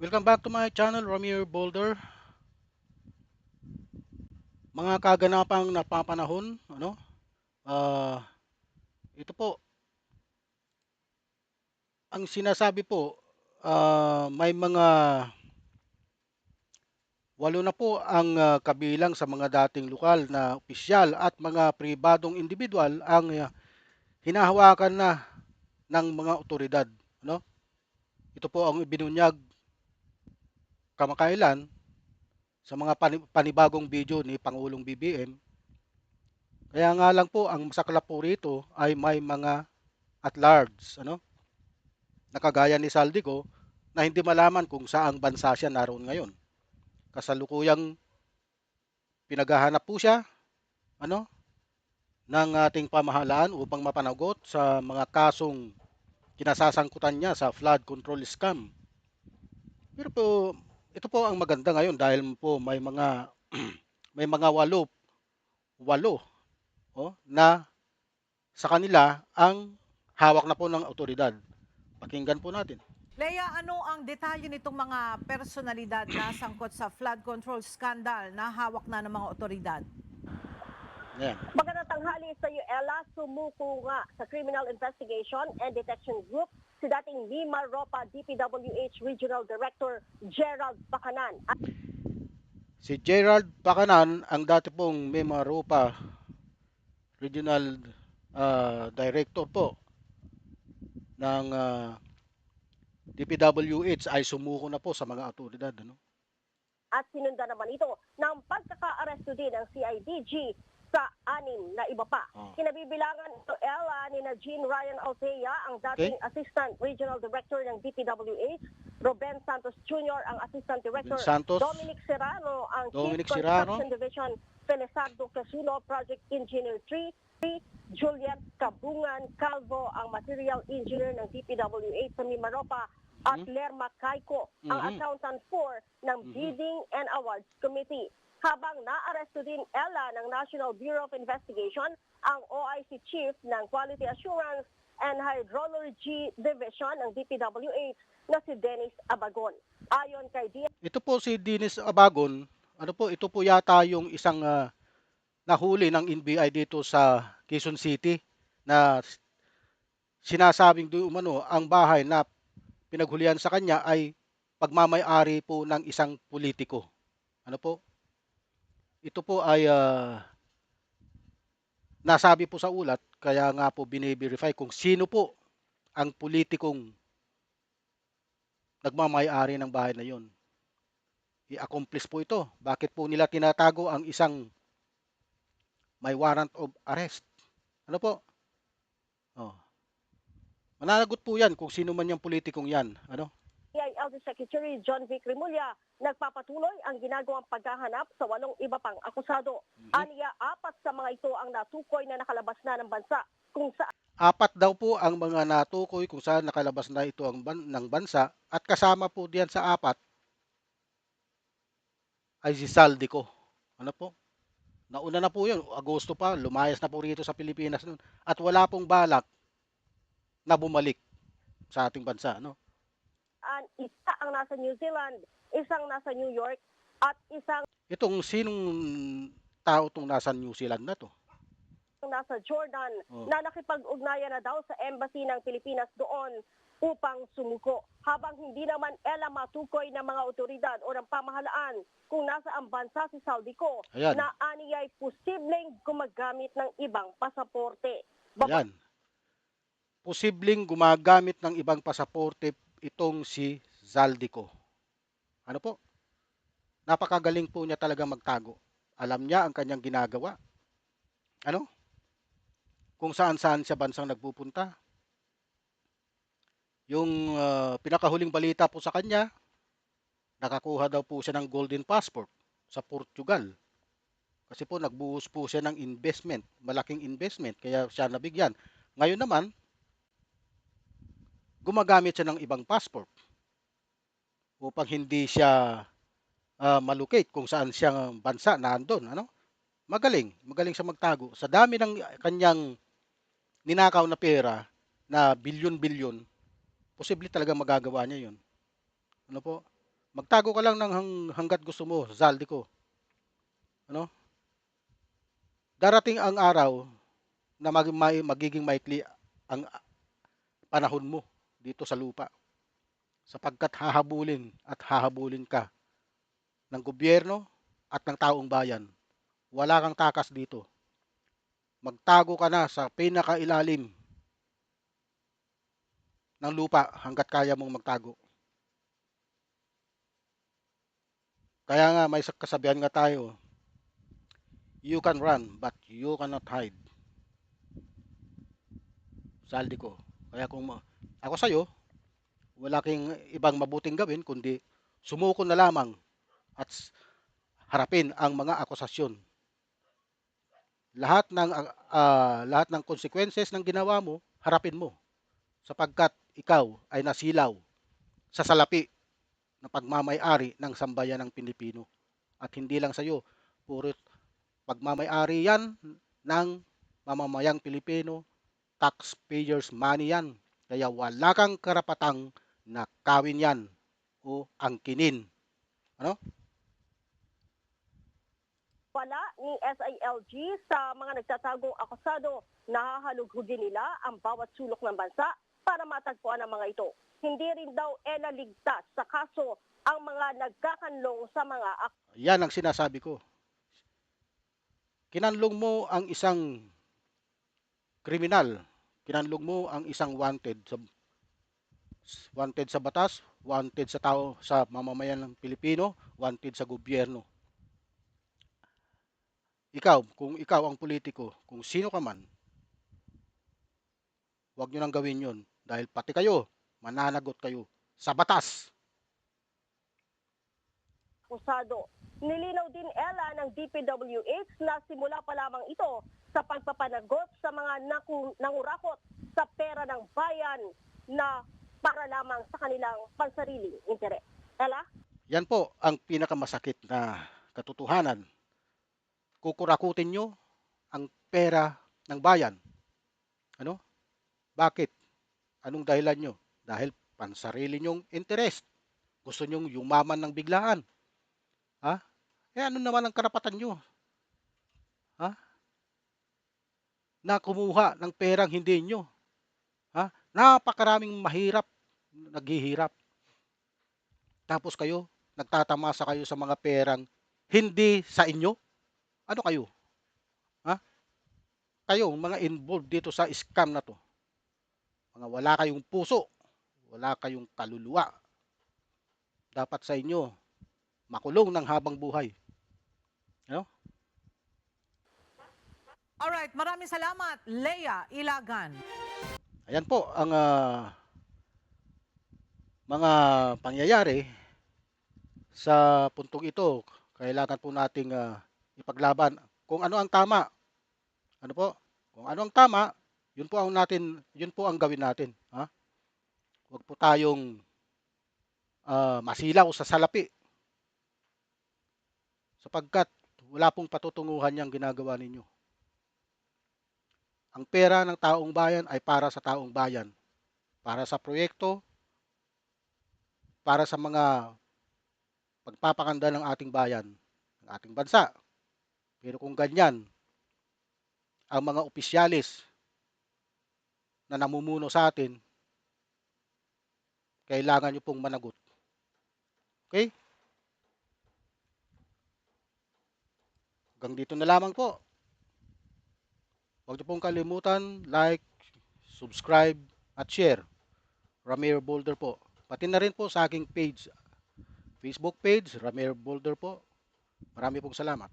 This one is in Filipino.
Welcome back to my channel, Ramir Boulder. Mga kaganapang napapanahon, ah, ito po, ang sinasabi po, may mga walo na po ang kabilang sa mga dating lokal na opisyal at mga pribadong individual ang hinahawakan na ng mga otoridad. Ano? Ito po ang ibinunyag kamakailan sa mga panibagong video ni Pangulong BBM. Kaya nga lang po, ang masaklap po rito ay may mga at large, na kagaya ni Saldico na hindi malaman kung saang bansa siya naroon ngayon. Kasalukuyang pinaghahanap po siya ano ng ating pamahalaan upang mapanagot sa mga kasong kinasasangkutan niya sa flood control scam. Pero po, ito po ang maganda ngayon dahil po may mga may mga walo na sa kanila ang hawak na po ng autoridad. Pakinggan po natin. Lea, ano ang detalye nitong mga personalidad na sangkot sa flood control scandal na hawak na ng mga otoridad? Ayan. Magandang tanghali sa iyo, Ella. Sumuko nga sa Criminal Investigation and Detection Group si dating Lima Ropa DPWH Regional Director Gerald Bacanan. Si Gerald Bacanan, ang dati pong Mimaropa Regional Director po ng DPWH ay sumuko na po sa mga autoridad. At sinunda naman ito ng pagkaka-aresto din ng CIDG sa 6 na iba pa. Kinabibilangan ito, Ella, ni Jean Ryan Altea, ang dating Assistant Regional Director ng DPWH, Ruben Santos Jr., ang Assistant Director, Dominic Serrano, ang Chief Construction Division, Felizardo Casulo, Project Engineer 3, Juliet Cabungan Calvo, ang Material Engineer ng DPWH sa Mimaropa, at Lerma Caico, ang Accountant 4 ng Bidding and Awards Committee. Habang naaresto din Ella ng National Bureau of Investigation ang OIC Chief ng Quality Assurance and Hydrology Division ng DPWH na si Dennis Abagon. Ayon kay Ito po si Dennis Abagon, ito po yata yung isang nahuli ng NBI dito sa Quezon City na sinasabing doon ang bahay na pinaghulihan sa kanya ay pagmamay-ari po ng isang politiko. Ano po? Ito po ay nasabi po sa ulat, kaya nga po bine-verify kung sino po ang politikong nagmamay-ari ng bahay na yon. I-accomplish po ito. Bakit po nila tinatago ang isang may warrant of arrest? Ano po? Oh. Mananagot po yan kung sino man yung politikong yan. Ano? DILG Secretary John Vic Rimulya, nagpapatuloy ang ginagawang paghahanap sa 8 iba pang akusado. Aniya, 4 sa mga ito ang natukoy na nakalabas na ng bansa kung saan 4 daw po ang mga natukoy kung saan nakalabas na ito ng bansa at kasama po diyan sa 4 ay si Saldico. Ano po? Nauna na po yun. Agosto pa, lumayas na po rito sa Pilipinas noon. At wala pong balak na bumalik sa ating bansa. No? isa ang nasa New Zealand, isang nasa New York, at isang Itong sinong tao itong nasa New Zealand na to? nasa Jordan na nakipag-ugnayan na daw sa embassy ng Pilipinas doon upang sumuko. Habang hindi naman matukoy ng mga otoridad o ng pamahalaan kung nasa ang bansa si Saldico na aniyay posibleng gumagamit ng ibang pasaporte. Ayan. Posibleng gumagamit ng ibang pasaporte itong si Zaldico. Ano po? Napakagaling po niya talaga magtago. Alam niya ang kanyang ginagawa. Ano? Kung saan-saan siya bansang nagpupunta. Yung pinakahuling balita po sa kanya, nakakuha daw po siya ng golden passport sa Portugal. Kasi po nagbuhos po siya ng investment, malaking investment, kaya siya nabigyan. Ngayon naman, gumagamit siya ng ibang passport upang hindi siya malocate kung saan siyang bansa nandun. Ano? Magaling siya magtago. Sa dami ng kanyang ninakaw na pera na bilyon-bilyon, posible talaga magagawa niya yun. Ano po? Magtago ka lang ng hangga't gusto mo, Zaldico. Ano? Darating ang araw na magiging maikli ang panahon mo dito sa lupa sapagkat hahabulin ka ng gobyerno at ng taong bayan. Wala kang takas dito. Magtago ka na sa pinakailalim ng lupa hanggat kaya mong magtago. Kaya nga may kasabihan nga tayo, you can run but you cannot hide. Saldi ko. Kaya kung ako sa'yo, wala kang ibang mabuting gawin kundi sumuko na lamang at harapin ang mga akusasyon. Lahat ng consequences ng ginawa mo, harapin mo sapagkat ikaw ay nasilaw sa salapi na pagmamay-ari ng sambayan ng Pilipino. At hindi lang sa iyo, puro pagmamay-ari yan ng mamamayang Pilipino, taxpayers money yan. Kaya wala kang karapatang nakawin yan o angkinin. Ano? Wala ni SILG sa mga nagtatagong akusado, nahahalughugin nila ang bawat sulok ng bansa para matagpuan ang mga ito. Hindi rin daw naligtas sa kaso ang mga nagkakanlong sa mga Yan ang sinasabi ko. Kinanlong mo ang isang kriminal, kinanlong mo ang isang wanted sa batas, wanted sa tao, sa mamamayan ng Pilipino, wanted sa gobyerno. Ikaw, kung ikaw ang politiko, kung sino ka man, huwag nyo nang gawin yon dahil pati kayo, mananagot kayo sa batas. akusado. Nilinaw din ng DPWH na simula pa lamang ito sa pagpapanagot sa mga nangurakot sa pera ng bayan na para lamang sa kanilang pansariling interes. Ella? Yan po ang pinakamasakit na katotohanan. Kukurakutin nyo ang pera ng bayan. Ano? Bakit? Anong dahilan nyo? Dahil pansarili nyong interest. Gusto nyong yumaman ng biglaan. Ha? Ano naman ang karapatan nyo? Ha? Na kumuha ng perang hindi nyo. Ha? Napakaraming mahirap, naghihirap. Tapos kayo, nagtatamasa kayo sa mga perang hindi sa inyo. Ano kayo? Ha? Kayo, mga involved dito sa scam na to. Mga wala kayong puso, wala kayong kaluluwa. Dapat sa inyo, makulong ng habang buhay. Ano? Alright, maraming salamat, Leia Ilagan. Ayan po ang mga pangyayari sa puntong ito. Kailangan po nating ipaglaban kung ano ang tama. Ano po? Kung ano ang tama, yun po ang gawin natin, ha? Huwag po tayong masilaw sa salapi sapagkat wala pong patutunguhan yang ginagawa ninyo. Ang pera ng taong bayan ay para sa taong bayan, para sa proyekto, para sa mga pagpapakanda ng ating bayan, ng ating bansa. Pero kung ganyan, ang mga opisyalis na namumuno sa atin, kailangan nyo pong managot. Okay? Hanggang dito na lamang po. Huwag nyo pong kalimutan, like, subscribe, at share. Ramir Boulder po. Pati na rin po sa aking page, Facebook page, Ramir Boulder po. Marami pong salamat.